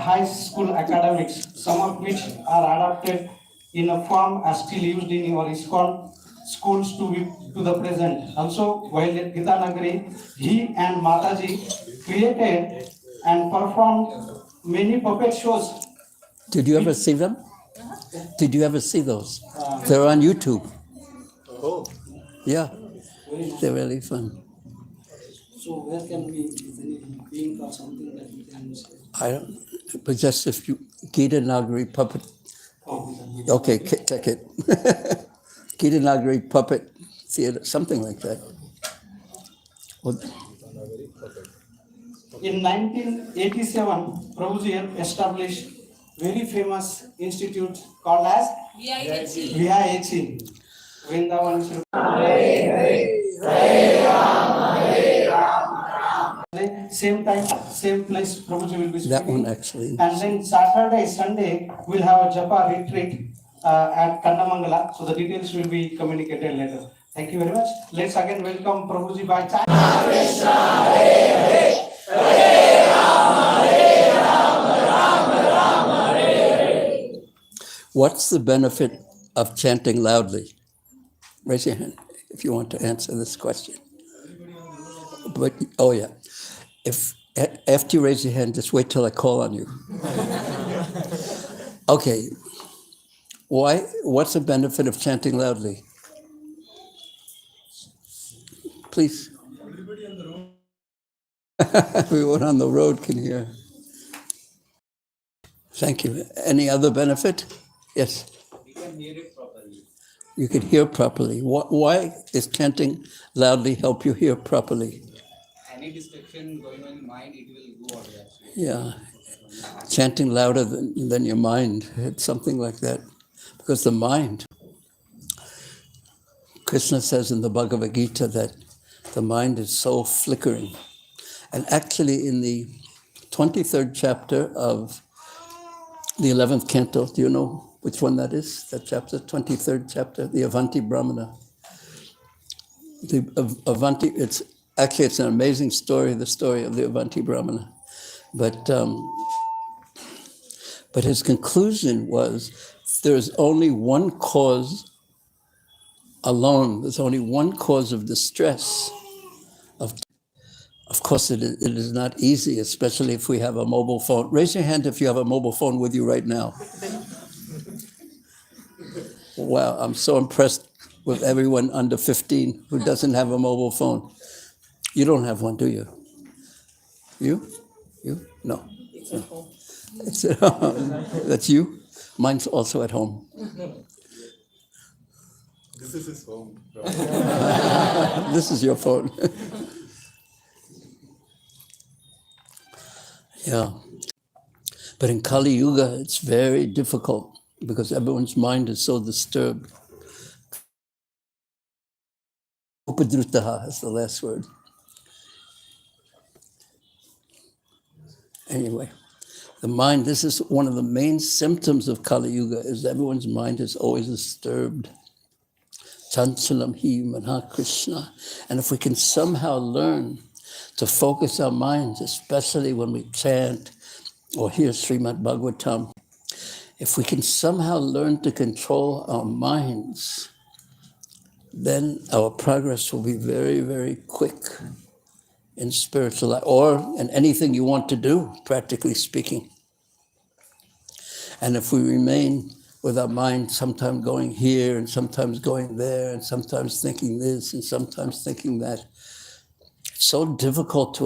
high school academics, some of which are adapted in a form as still used in your ISKCON schools to the present. Also, while at Gitanagari, he and Mataji created and performed many puppet shows. Did you ever see them? Did you ever see those? They're on YouTube. Oh. Yeah, they're really fun. So where can we, is any link or something that we can say? I don't, but just if you, Gita Nagari puppet. Okay, check it. Gita Nagari puppet theater, something like that. Well, in 1987, Prabhuji established very famous institute called as VIH, Vrindavan Shri. Same time, same place, Prabhuji will be speaking. that one actually. And then Saturday, Sunday, we'll have a Japa retreat at Kandamangala. So the details will be communicated later. Thank you very much. Let's again welcome Prabhuji by time. What's the benefit of chanting loudly? Raise your hand if you want to answer this question. But, oh yeah. If after you raise your hand, just wait till I call on you. Okay. Why? What's the benefit of chanting loudly? Please. Everyone on the road can hear. Thank you. Any other benefit? Yes. You can hear it properly. You can hear properly. Why does chanting loudly help you hear properly? Any distraction going on in your mind, it will go away. Yeah. Chanting louder than your mind. It's something like that. Because the mind, Krishna says in the Bhagavad Gita that the mind is so flickering. And actually in the 23rd chapter of the 11th canto, do you know which one that is? That chapter, 23rd chapter, the Avanti Brahmana. The Avanti, it's an amazing story, the story of the Avanti Brahmana. But his conclusion was there's only one cause alone, there's only one cause of distress. Of course, it is not easy, especially if we have a mobile phone. Raise your hand if you have a mobile phone with you right now. Wow, I'm so impressed with everyone under 15 who doesn't have a mobile phone. You don't have one, do you? You? You? No. It's at home. That's you? Mine's also at home. This is his home. This is your phone. Yeah. But in Kali Yuga, it's very difficult because everyone's mind is so disturbed. Upadrutaha is the last word. Anyway, the mind, this is one of the main symptoms of Kali Yuga, is everyone's mind is always disturbed. Chanchalam hi manha Krishna. And if we can somehow learn to focus our minds, especially when we chant or hear Srimad Bhagavatam, if we can somehow learn to control our minds, then our progress will be very, very quick in spiritual life, or in anything you want to do, practically speaking. And if we remain with our mind sometimes going here and sometimes going there and sometimes thinking this and sometimes thinking that, it's so difficult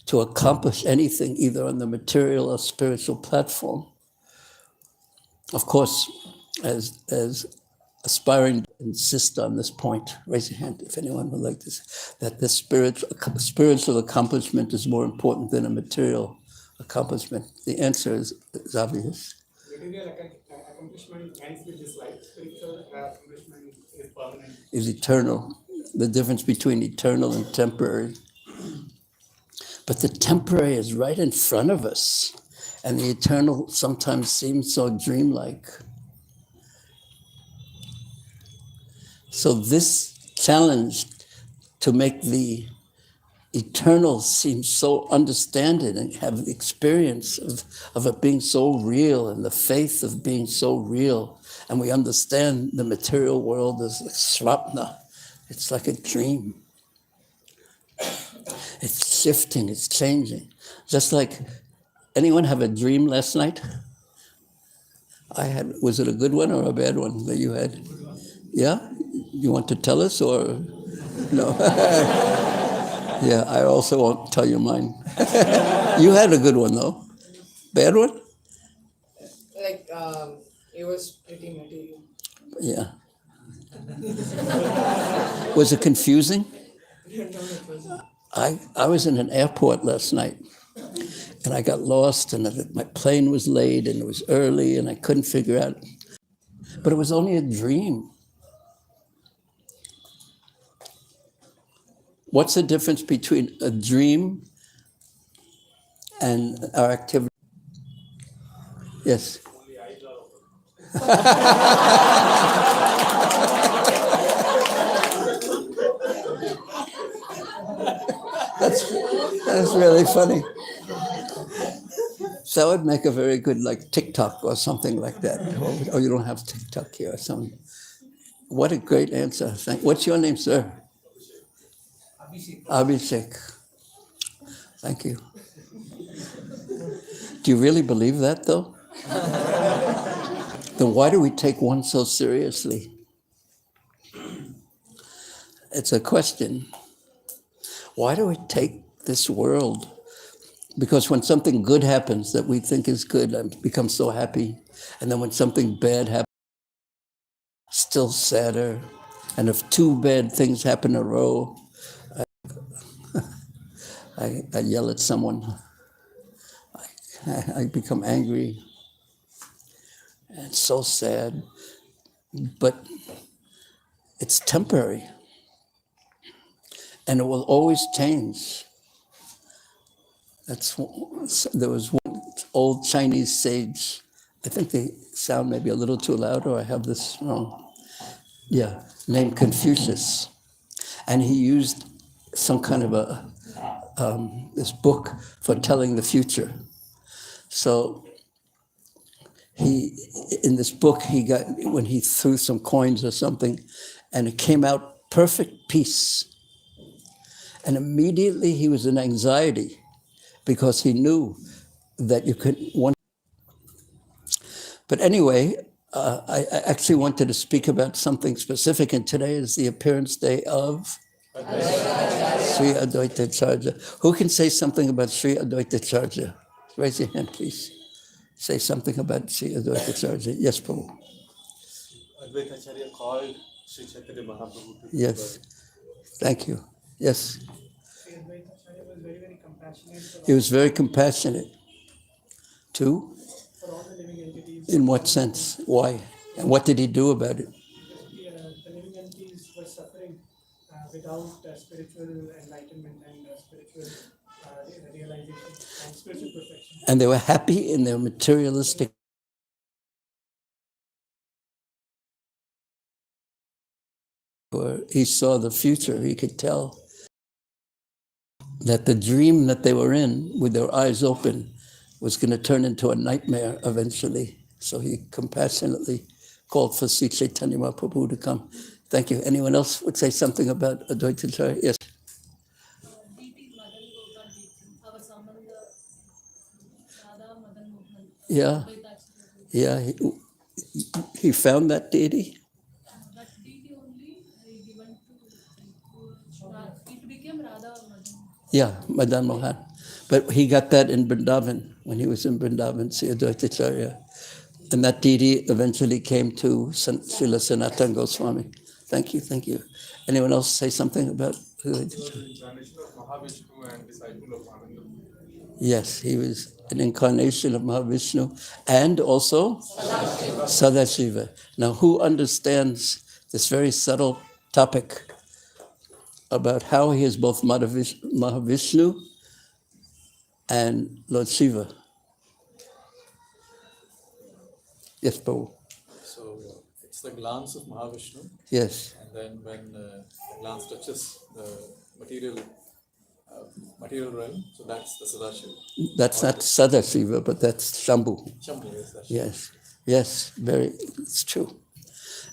to accomplish anything either on the material or spiritual platform. Of course, as aspiring, insist on this point. Raise your hand if anyone would like this, that the spiritual accomplishment is more important than a material accomplishment. The answer is obvious. Material accomplishment ends with this life. Spiritual accomplishment is permanent. Is eternal. The difference between eternal and temporary. But the temporary is right in front of us, and the eternal sometimes seems so dreamlike. So this challenge to make the eternals seem so understanding and have the experience of it being so real and the faith of being so real. And we understand the material world as like svapna. It's like a dream. It's shifting, it's changing. Just like, anyone have a dream last night? Was it a good one or a bad one that you had? Yeah? You want to tell us or no? Yeah, I also won't tell you mine. You had a good one though. Bad one? Like, it was pretty material. Yeah. Was it confusing? No, it wasn't. I was in an airport last night and I got lost and my plane was late and it was early and I couldn't figure out. But it was only a dream. What's the difference between a dream and our activity? Yes. That's really funny. So that would make a very good like TikTok or something like that. Oh, you don't have TikTok here or something. What a great answer. What's your name, sir? Abhishek. Thank you. Do you really believe that though? Then why do we take one so seriously? It's a question. Why do we take this world? Because when something good happens that we think is good, I become so happy. And then when something bad happens, still sadder. And if two bad things happen in a row, I yell at someone. I become angry. And it's so sad. But it's temporary. And it will always change. There was one old Chinese sage. I think they sound maybe a little too loud, or I have this wrong. Yeah, named Confucius. And he used some kind of this book for telling the future. So in this book, when he threw some coins or something, and it came out perfect peace. And immediately he was in anxiety because he knew that you could But anyway, I actually wanted to speak about something specific, and today is the appearance day of Sri Advaita Acharya. Who can say something about Sri Advaita Acharya? Raise your hand, please. Say something about Sri Advaita Acharya. Yes, Prabhu. Advaita Acharya called Sri Chaitanya Mahaprabhu to Yes. Thank you. Yes. Sri Advaita Acharya was very, very compassionate He was very compassionate. Too? for all the living entities. In what sense? Why? And what did he do about it? The living entities were suffering without spiritual enlightenment and spiritual realization and spiritual perfection. And they were happy in their materialistic. He saw the future. He could tell that the dream that they were in, with their eyes open, was going to turn into a nightmare eventually. So he compassionately called for Sri Chaitanya Mahaprabhu to come. Thank you. Anyone else would say something about Advaita Acharya? Yes. Yeah. Yeah. He found that deity. That deity only given to it became Radha Madan. Yeah, Madan Mohan. But he got that in Vrindavan, when he was in Vrindavan, Sri Advaita Acharya. And that deity eventually came to Srila Sanatana Goswami. Thank you, thank you. Anyone else say something about Advaita Acharya? the incarnation of Mahavishnu and disciple of Ananda. Yes, he was an incarnation of Mahavishnu and also Sadashiva. Now, who understands this very subtle topic about how he is both Mahavishnu and Lord Shiva? Yes, Prabhu. So it's the glance of Mahavishnu, Yes. and then when the glance touches the material material realm. So that's the Sadashiva. That's not Sadashiva, but that's Shambhu. Shambhu is that. Yes, yes, it's true.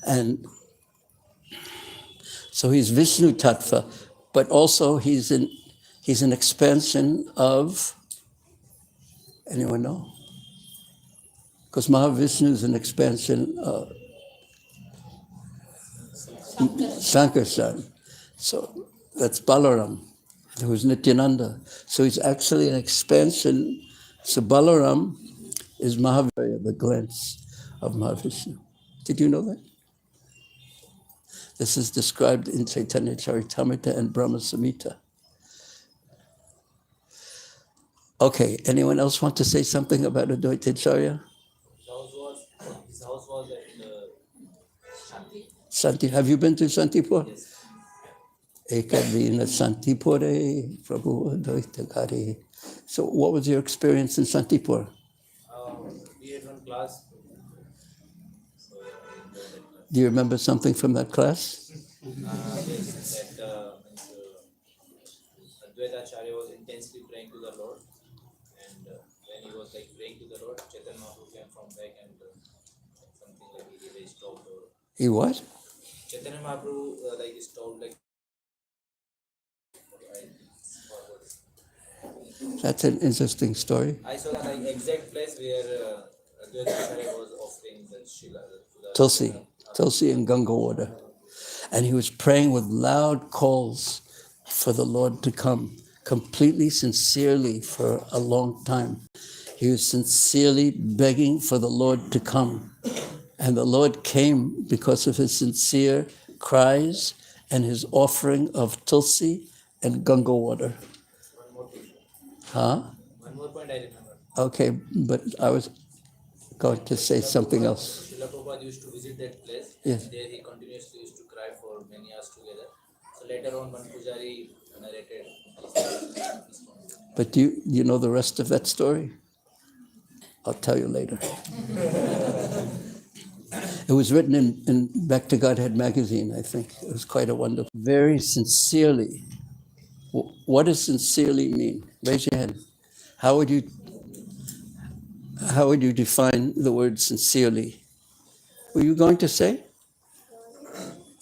And so he's Vishnu Tattva, but also he's an expansion of, anyone know? Because Mahavishnu is an expansion of Shankarsan. So that's Balaram, who's Nityananda. So he's actually an expansion. So Balaram is Mahavishnu, the glance of Mahavishnu. Did you know that? This is described in Chaitanya Charitamrita and Brahma Samhita. Okay, anyone else want to say something about Advaita Acharya? His house was at Shanti, have you been to Shantipur? Yes. Ekadina Shantipure, Prabhu Advaita Gari. So what was your experience in Shantipur? We had one class. So I enjoyed that class. Do you remember something from that class? Yes, that Advaita Acharya was intensely praying to the Lord, and when he was like praying to the Lord, Chaitanya Mahaprabhu came from back and something like he really stopped. He what? Chaitanya Mahaprabhu like stopped like. That's an interesting story. I saw the like exact place where Advaita Acharya was offering the Shila to the Tulsi and Ganga water. And he was praying with loud calls for the Lord to come, completely sincerely for a long time. He was sincerely begging for the Lord to come. And the Lord came because of his sincere cries and his offering of Tulsi and Ganga water. One more point. Huh? One more point I remember. Okay, but I was going to say something else. Srila Prabhupada used to visit that place. Yes. There he continuously used to cry for many hours together. So later on, one Pujari narrated this point. But do you know the rest of that story? I'll tell you later. It was written in Back to Godhead magazine, I think. It was quite a wonderful. Very sincerely. What does sincerely mean? Raise your hand. How would you define the word sincerely? Were you going to say?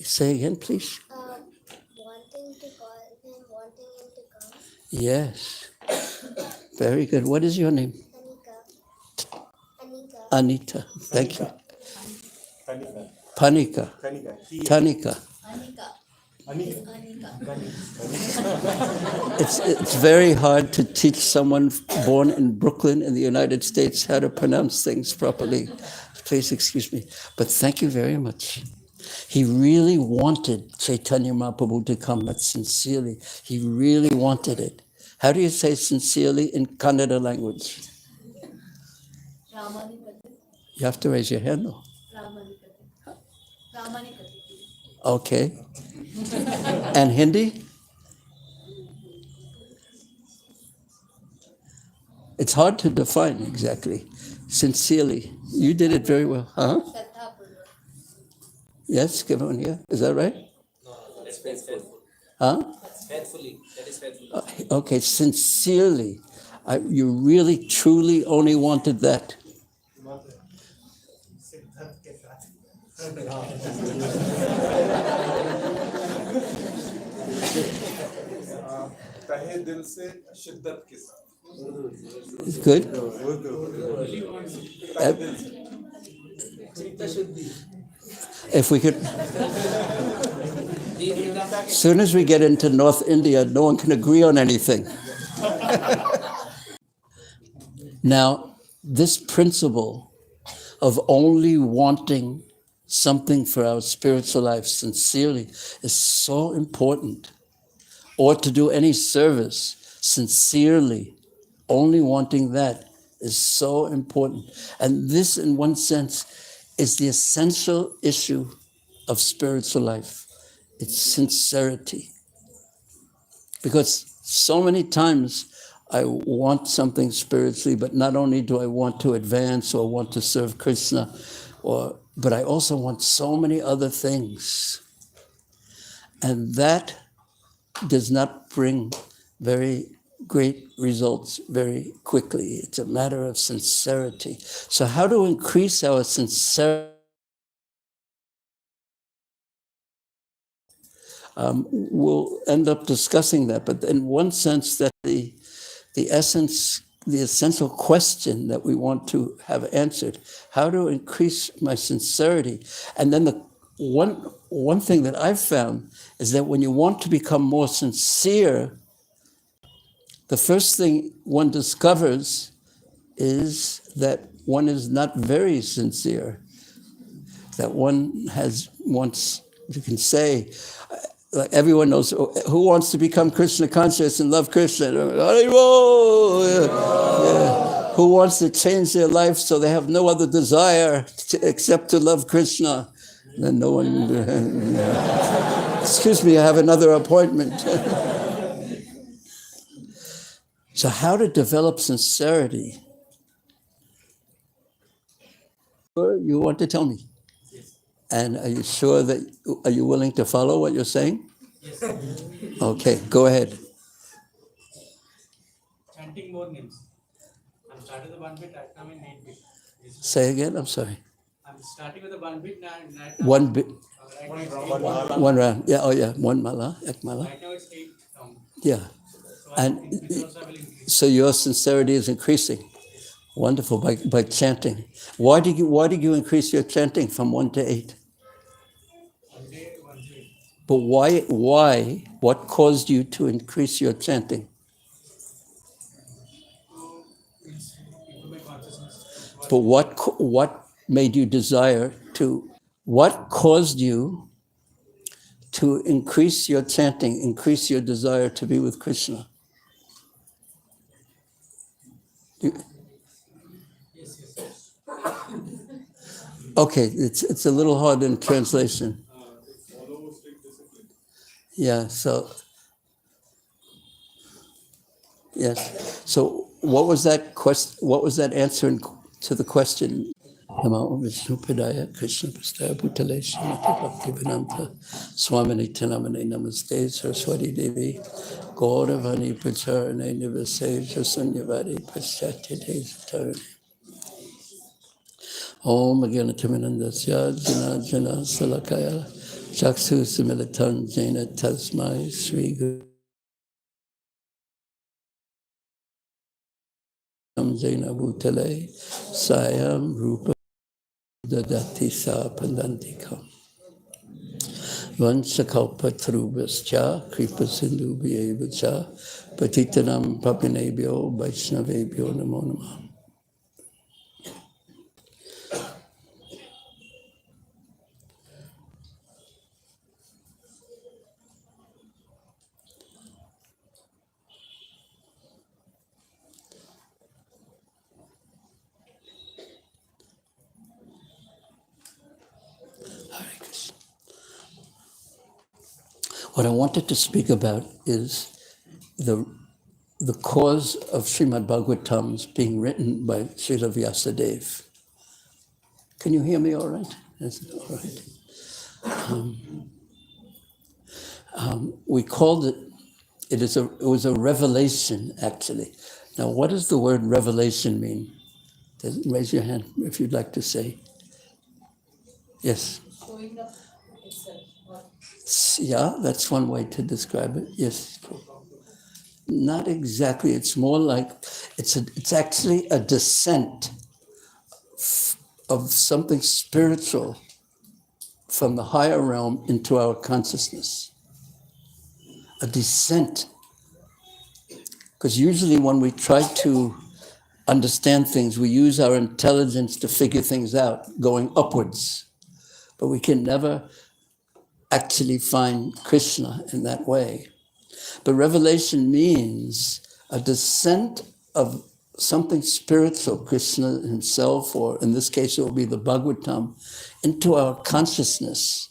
Say again, please. Wanting to call him, wanting him to come. Yes. Very good. What is your name? Anika. Anita. Thank you. Kanika. Panika. Kanika. Tanika. Anika. It's very hard to teach someone born in Brooklyn in the United States how to pronounce things properly. Please excuse me. But thank you very much. He really wanted Chaitanya Mahaprabhu to come, but sincerely. He really wanted it. How do you say sincerely in Kannada language? You have to raise your hand though. Okay. And Hindi? It's hard to define exactly. Sincerely. You did it very well. Huh? Yes, come on here. Is that right? No, that's faithful. Huh? Faithfully. That is faithful. Okay, sincerely. You really, truly only wanted that. तहे दिल से शिद्दत के साथ It's good? If we could, as soon as we get into North India, no one can agree on anything. Now, this principle of only wanting something for our spiritual life sincerely is so important. Or to do any service sincerely, only wanting that is so important. And this, in one sense, is the essential issue of spiritual life. It's sincerity. Because so many times I want something spiritually, but not only do I want to advance or want to serve Krishna, but I also want so many other things. And that does not bring very great results very quickly. It's a matter of sincerity. So how to increase our sincerity? We'll end up discussing that, but in one sense that the essential question that we want to have answered, how to increase my sincerity. And then the one thing that I've found is that when you want to become more sincere, the first thing one discovers is that one is not very sincere, that one has once, you can say, like everyone knows, who wants to become Krishna conscious and love Krishna? Yeah. Who wants to change their life so they have no other desire except to love Krishna? And then no one, excuse me, I have another appointment. So how to develop sincerity? You want to tell me? Yes. And are you sure that, are you willing to follow what you're saying? Yes. Okay, go ahead. Chanting more names. I'm starting with the 1 bit, right now in 8 bit. Say again, I'm sorry. I'm starting with the 1 bit now. 1 bit, Right now, one round. Yeah, oh yeah, one mala, ek mala. right now it's 8 round. Yeah. So And also I will increase. so your sincerity is increasing. Wonderful, by chanting. Why did you increase your chanting from 1 to 8? 1 day, 1 to 8. But why? What caused you to increase your chanting? So it's improve my consciousness. But what made you desire to, what caused you to increase your chanting, increase your desire to be with Krishna? Yes. Okay, it's a little hard in translation. Follow strict discipline. Yeah, so, yes. So what was that answer to the question? Namo Vishnu Padaya Krishna Prastaya Bhutale Srimati Bhaktivedanta Swamini Tanamane Namaste Saraswati Devi Gauravani Pracharane Nivase Jasanyavadi Paschatya Desatarane Om Agyanatimanandasya Jana Jana Salakaya Chaksu Similatan Jena Tasmai Sri Guru Jena Bhutale Sayam Rupa Dadati Sa Pandantikam Vansakalpatarubhascha Kripasindubhyevacha Patitanam Papinebhyo Vaishnavebhyo Namo Namah. Hare Krishna. What I wanted to speak about is the cause of Srimad Bhagavatam's being written by Srila Vyasadeva. Can you hear me all right? Is it all right? We called it, it was a revelation, actually. Now, what does the word revelation mean? Raise your hand if you'd like to say. Yes. Showing up itself. Or Yeah, that's one way to describe it. Yes. Not exactly. It's more like, it's actually a descent of something spiritual from the higher realm into our consciousness. A descent. Because usually when we try to understand things, we use our intelligence to figure things out, going upwards. But we can never actually find Krishna in that way. But revelation means a descent of something spiritual, Krishna himself, or in this case it will be the Bhagavatam, into our consciousness.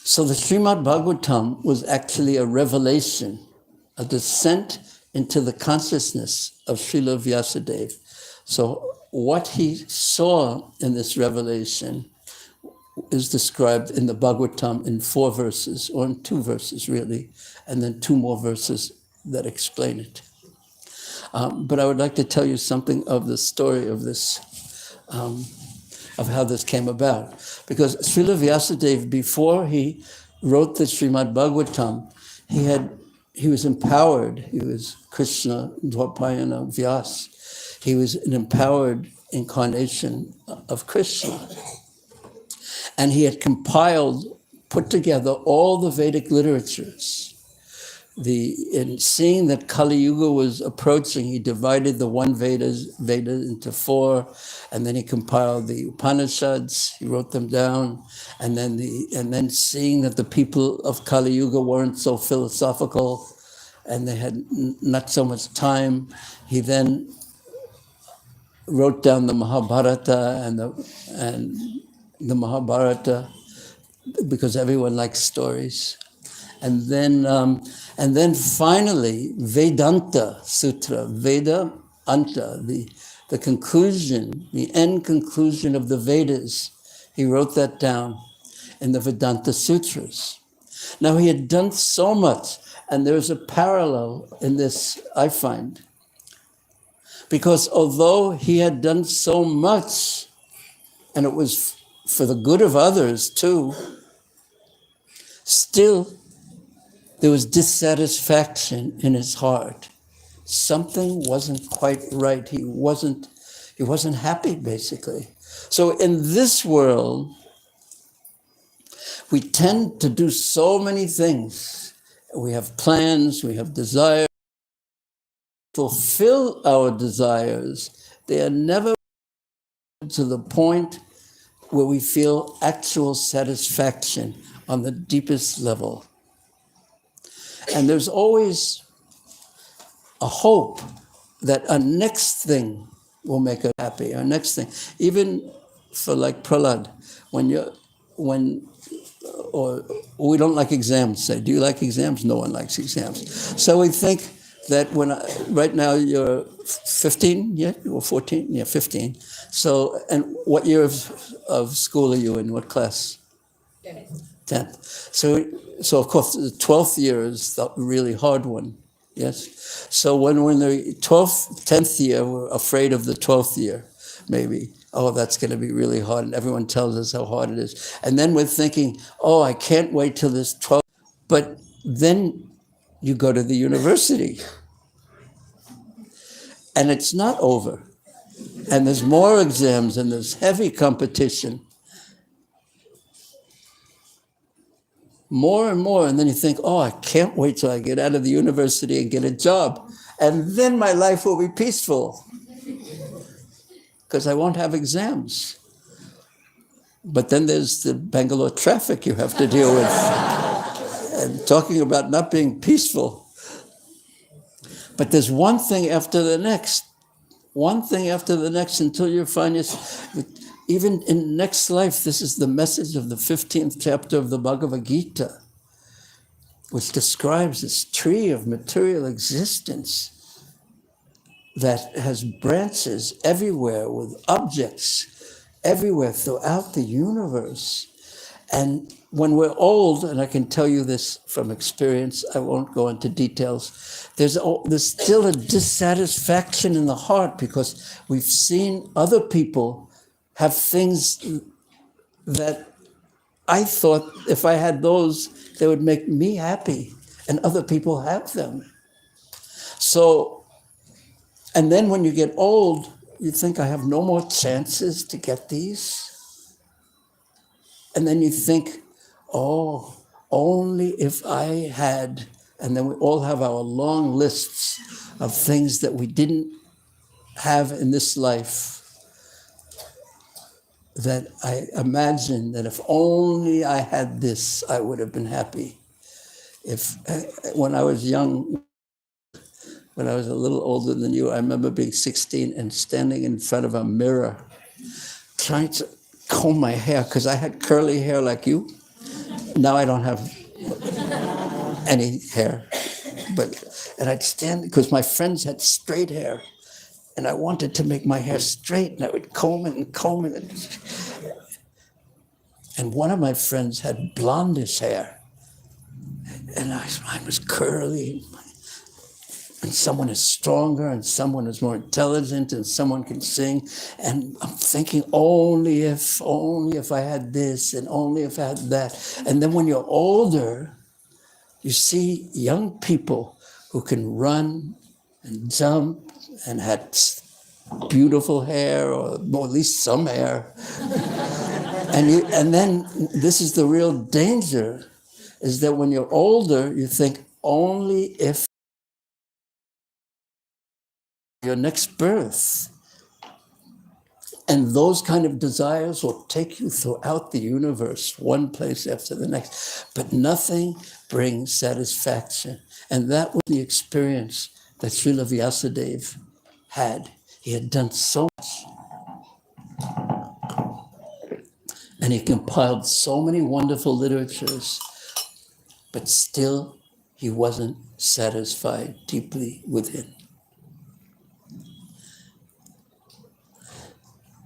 So the Srimad Bhagavatam was actually a revelation, a descent into the consciousness of Srila Vyasadeva. So what he saw in this revelation is described in the Bhagavatam in 4 verses, or in 2 verses really, and then 2 more verses that explain it. But I would like to tell you something of the story of this, of how this came about. Because Srila Vyasadeva, before he wrote the Srimad Bhagavatam, he was empowered. He was Krishna, Dwapayana, Vyas. He was an empowered incarnation of Krishna. And he had put together all the Vedic literatures. In seeing that Kali Yuga was approaching, he divided the one Veda into 4, and then he compiled the Upanishads. He wrote them down, and then seeing that the people of Kali Yuga weren't so philosophical, and they had not so much time, he then wrote down the Mahabharata and the Mahabharata, because everyone likes stories. And then finally, Vedanta Sutra, Veda Anta, the conclusion, the end conclusion of the Vedas, he wrote that down in the Vedanta Sutras. Now he had done so much, and there's a parallel in this, I find, because although he had done so much, and it was for the good of others too, still there was dissatisfaction in his heart. Something wasn't quite right. He wasn't happy, basically. So in this world, we tend to do so many things. We have plans, we have desires. Fulfill our desires. They are never to the point where we feel actual satisfaction on the deepest level. And there's always a hope that a next thing will make us happy, our next thing. Even for like Prahlad, or we don't like exams, say, do you like exams? No one likes exams. So we think that right now you're 15 yet, or 14? Yeah, 15. So, and what year of school are you in? What class? 10th. So of course, the 12th year is the really hard one, yes? So when we're in the 10th year, we're afraid of the 12th year, maybe. Oh, that's going to be really hard, and everyone tells us how hard it is. And then we're thinking, oh, I can't wait till this 12th. But then you go to the university, and it's not over. And there's more exams, and there's heavy competition. More and more, and then you think, oh, I can't wait till I get out of the university and get a job. And then my life will be peaceful, because I won't have exams. But then there's the Bangalore traffic you have to deal with. And talking about not being peaceful. But there's one thing after the next. One thing after the next, until you find yourself, even in next life. This is the message of the 15th chapter of the Bhagavad Gita, which describes this tree of material existence that has branches everywhere with objects everywhere throughout the universe. And when we're old, and I can tell you this from experience, I won't go into details, there's still a dissatisfaction in the heart because we've seen other people have things that I thought if I had those, they would make me happy, and other people have them. So, and then when you get old, you think I have no more chances to get these. And then you think, oh, only if I had, and then we all have our long lists of things that we didn't have in this life, that I imagine that if only I had this, I would have been happy. When I was young, when I was a little older than you, I remember being 16 and standing in front of a mirror, trying to comb my hair, because I had curly hair like you. Now I don't have any hair. And I'd stand, because my friends had straight hair, and I wanted to make my hair straight, and I would comb it and comb it. And one of my friends had blondish hair, and mine was curly. And someone is stronger, and someone is more intelligent, and someone can sing. And I'm thinking, only if I had this, and only if I had that. And then when you're older, you see young people who can run and jump and had beautiful hair, or at least some hair. And then this is the real danger, is that when you're older, you think only if your next birth. And those kind of desires will take you throughout the universe, one place after the next. But nothing brings satisfaction. And that was the experience that Srila Vyasadeva had. He had done so much. And he compiled so many wonderful literatures, but still he wasn't satisfied deeply within.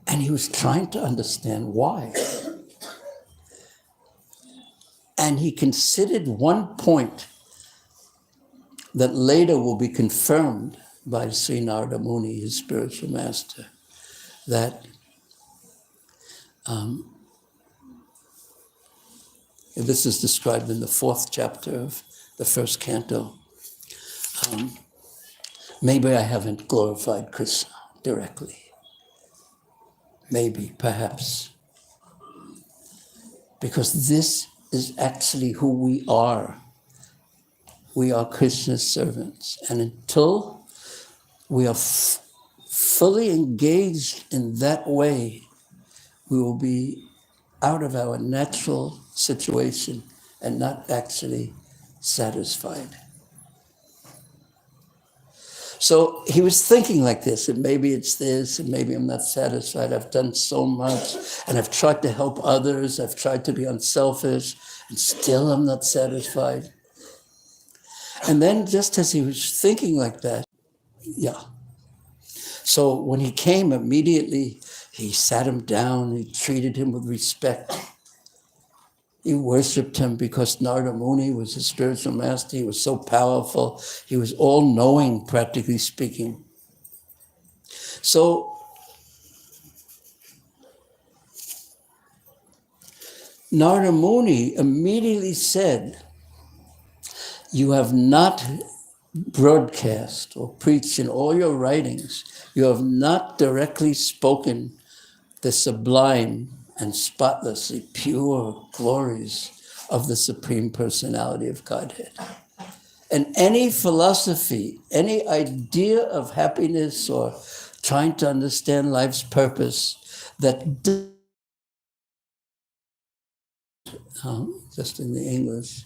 And he was trying to understand why. And he considered one point that later will be confirmed by Sri Narada Muni, his spiritual master, that this is described in the 4th chapter of the 1st canto. Maybe I haven't glorified Krishna directly. Maybe, perhaps. Because this is actually who we are. We are Krishna's servants. And until we are fully engaged in that way, we will be out of our natural situation and not actually satisfied. So he was thinking like this, and maybe it's this, and maybe I'm not satisfied. I've done so much, and I've tried to help others. I've tried to be unselfish, and still I'm not satisfied. And then just as he was thinking like that, So when he came, immediately he sat him down, he treated him with respect. He worshipped him because Narada Muni was his spiritual master. He was so powerful. He was all-knowing, practically speaking. So Narada Muni immediately said, you have not broadcast or preached in all your writings, you have not directly spoken the sublime and spotlessly pure glories of the Supreme Personality of Godhead. And any philosophy, any idea of happiness or trying to understand life's purpose that just in the English,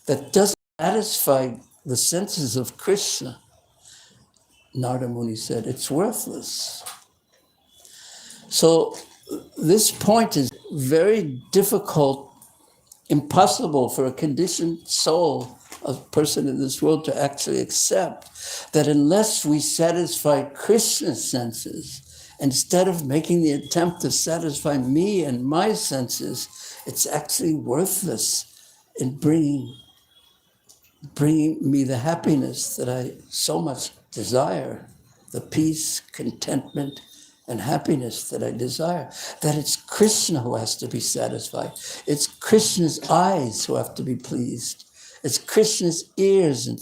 that doesn't satisfy the senses of Krishna, Narada Muni said, it's worthless. So this point is very difficult, impossible for a conditioned soul, a person in this world, to actually accept that unless we satisfy Krishna's senses, instead of making the attempt to satisfy me and my senses, it's actually worthless in bringing me the happiness that I so much desire, the peace, contentment, and happiness that I desire. That it's Krishna who has to be satisfied. It's Krishna's eyes who have to be pleased. It's Krishna's ears and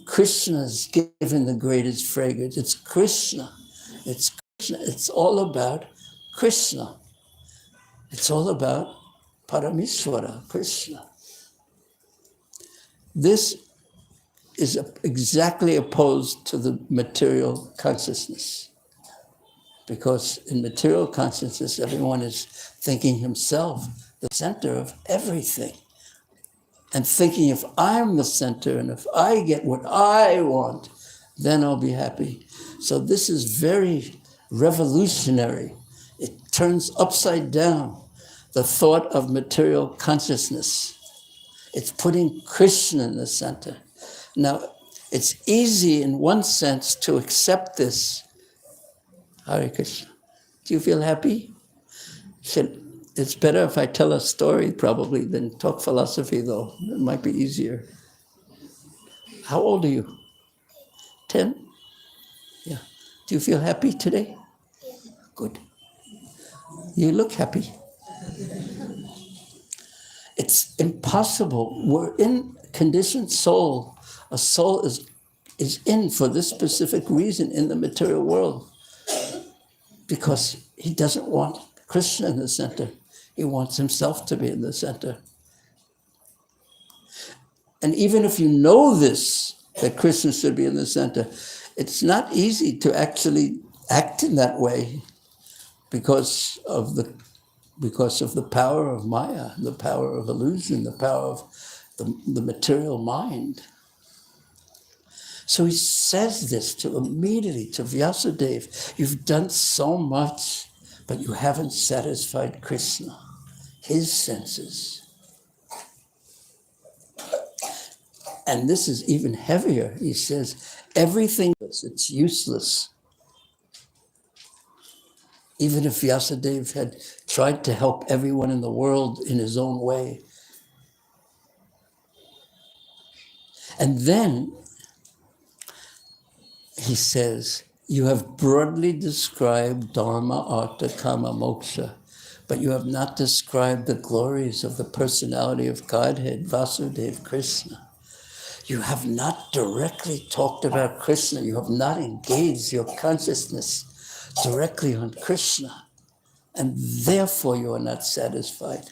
Krishna's given the greatest fragrance. It's Krishna. It's Krishna. It's all about Krishna. It's all about Parameshwara, Krishna. This is exactly opposed to the material consciousness. Because in material consciousness, everyone is thinking himself the center of everything. And thinking if I'm the center and if I get what I want, then I'll be happy. So this is very revolutionary. It turns upside down the thought of material consciousness. It's putting Krishna in the center. Now, it's easy in one sense to accept this Hare Krishna. Do you feel happy? He said, it's better if I tell a story probably than talk philosophy though. It might be easier. How old are you? 10? Yeah. Do you feel happy today? Good. You look happy. It's impossible. We're in conditioned soul. A soul is in for this specific reason in the material world. Because he doesn't want Krishna in the center. He wants himself to be in the center. And even if you know this, that Krishna should be in the center, it's not easy to actually act in that way because of the power of Maya, the power of illusion, the power of the material mind. So he says this immediately to Vyasadeva, you've done so much, but you haven't satisfied Krishna, his senses. And this is even heavier. He says, everything, it's useless. Even if Vyasadeva had tried to help everyone in the world in his own way. And then he says, you have broadly described Dharma, Artha, Kama, Moksha, but you have not described the glories of the personality of Godhead, Vasudeva, Krishna. You have not directly talked about Krishna. You have not engaged your consciousness directly on Krishna. And therefore you are not satisfied.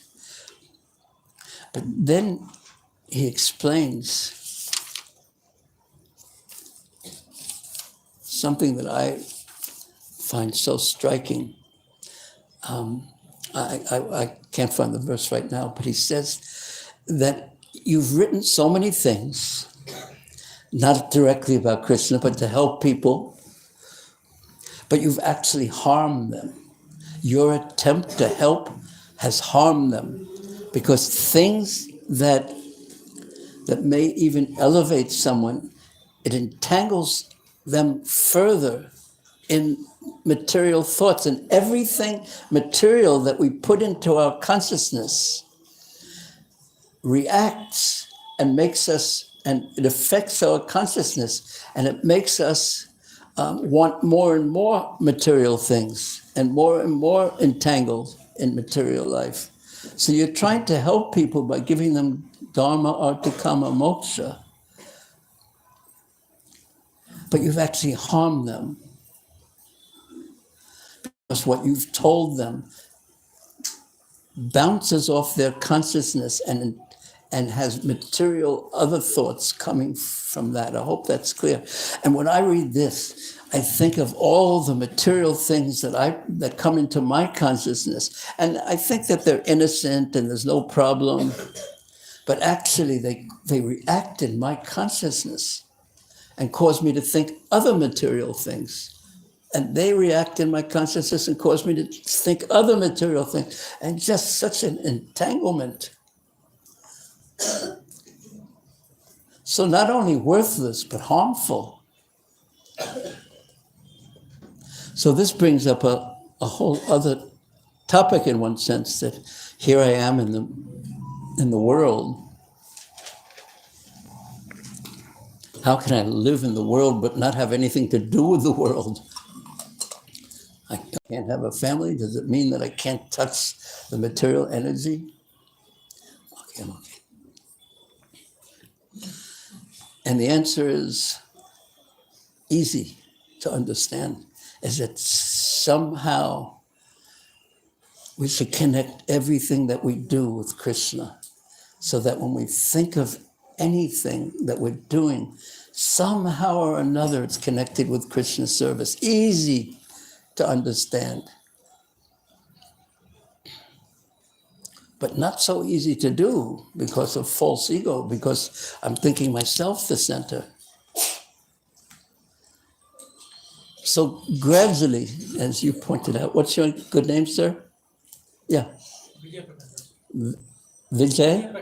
But then he explains something that I find so striking. I can't find the verse right now, but he says that you've written so many things, not directly about Krishna, but to help people, but you've actually harmed them. Your attempt to help has harmed them because things that may even elevate someone, it entangles them further in material thoughts, and everything material that we put into our consciousness reacts and makes us, and it affects our consciousness, and it makes us want more and more material things and more entangled in material life. So you're trying to help people by giving them Dharma, Artha, Kama, Moksha, but you've actually harmed them. Because what you've told them bounces off their consciousness and has material other thoughts coming from that. I hope that's clear. And when I read this, I think of all the material things that come into my consciousness, and I think that they're innocent and there's no problem, but actually they react in my consciousness and cause me to think other material things. And they react in my consciousness and cause me to think other material things. And just such an entanglement. So not only worthless, but harmful. So this brings up a whole other topic in one sense, that here I am in the world. How can I live in the world but not have anything to do with the world? I can't have a family. Does it mean that I can't touch the material energy? Okay. And the answer is easy to understand, is that somehow we should connect everything that we do with Krishna, so that when we think of anything that we're doing, somehow or another it's connected with Krishna's service. Easy to understand, but not so easy to do because of false ego, because I'm thinking myself the center. So gradually, as you pointed out, what's your good name, sir? Yeah. Vijay?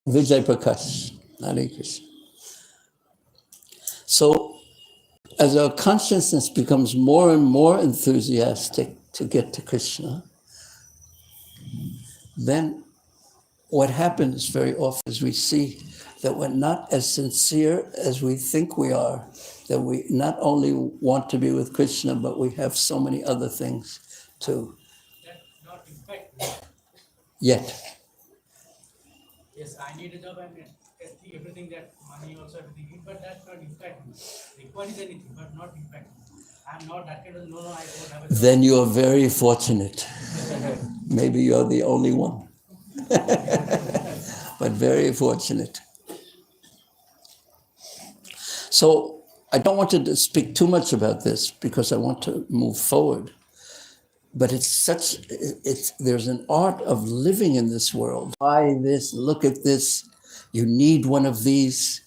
Vijay Prakash. Hare Krishna. So as our consciousness becomes more and more enthusiastic to get to Krishna, then what happens very often is we see that we're not as sincere as we think we are, that we not only want to be with Krishna, but we have so many other things too. That not impact. Yet. Yes, I need a job and everything that money also everything, but that's not impact me. Require is anything, but not impact me. I'm not that kind of no, I don't have a job. Then you're very fortunate. Maybe you're the only one. But very fortunate. So I don't want to speak too much about this because I want to move forward. But there's an art of living in this world. Buy this, look at this. You need one of these.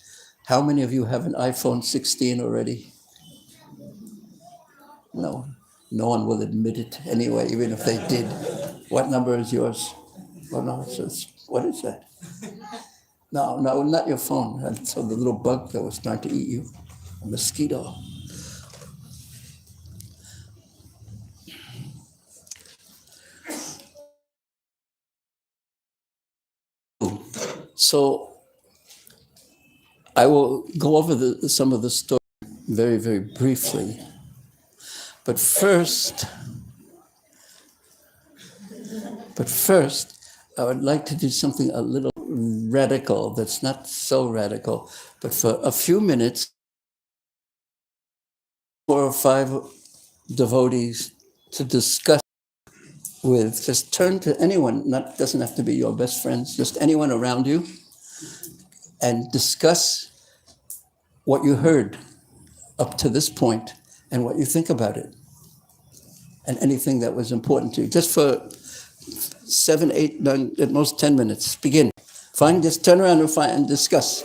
How many of you have an iPhone 16 already? No, no one will admit it anyway, even if they did. What number is yours? Oh no, what is that? No, not your phone. That's the little bug that was trying to eat you, a mosquito. So I will go over some of the story very, very briefly. But first, I would like to do something a little radical, that's not so radical, but for a few minutes, 4 or 5 devotees to discuss with, just turn to anyone, doesn't have to be your best friends, just anyone around you, and discuss what you heard up to this point and what you think about it, and anything that was important to you. Just for 7, 8, 9, at most 10 minutes. Begin. Fine, just turn around and discuss.